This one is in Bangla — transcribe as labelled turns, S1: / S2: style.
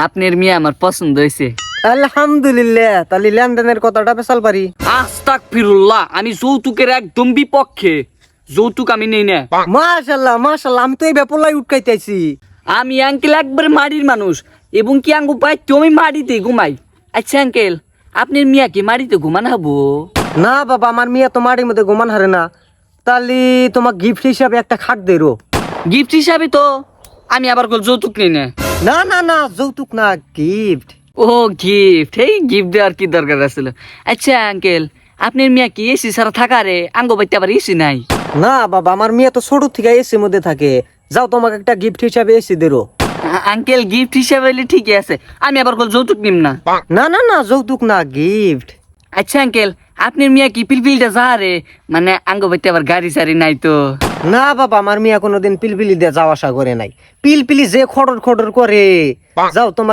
S1: আপনার মেয়ে আমার পছন্দ হয়েছে।
S2: আলহামদুলিল্লাহ, তাহলে লেনদেনের কথাটা পেশাল পারি।
S1: আস্তাগফিরুল্লাহ, আমি যৌতুকের একদম বিপক্ষে। যৌতুক আমি নেই না।
S2: মাশাল্লাহ মাশাল্লাহ, আমি তো এই ব্যাপারলাই উটকাইতেছি।
S1: আমি আঙ্কেল একবারে মাটির মানুষ, এবং কি আঙ্গু পাই তুমি মাটিতে ঘুমাই। আচ্ছা আঙ্কেল, আপনার মিয়া কি মাটিতে ঘুমান হবো?
S2: না বাবা, আমার মেয়ে তো মাটির মধ্যে ঘুমান হারে না। তাহলে তোমার গিফট হিসাবে একটা খাট দে রো।
S1: গিফট হিসাবে তো আমি আবার যৌতুক নেই না।
S2: না না না, যৌতুক না, গিফট।
S1: ও গিফট, এই গিফট দেওয়ার কি দরকার আছিল? আচ্ছা আঙ্কেল, আপনার মিয়া কি এসি ছাড়া থাকা রে? আঙ্গো বাইতে আবার এসি নাই।
S2: না বাবা, আমার মেয়ে তো ছোট থেকে এসির মধ্যে থাকে। যাও, তোমাকে একটা গিফট হিসাবে এসি দে রো।
S1: আঙ্কেল গিফট হিসাবে হলে ঠিকই আছে, আমি আবার যৌতুক নিম না।
S2: না না না, যৌতুক না, গিফট।
S1: আচ্ছা আঙ্কেল, আপনার মিয়া কি পিলপিলটা যা রে? মানে আঙ্গো বাইতে আবার গাড়ি সারি নাই তো?
S2: না বাবা, আমার মেয়ে কোনোদিন পিলপিলি দিয়ে যাওয়া আসা করে নাই। পিলপিলি যে খড়র খড়র করে। যাও তোমার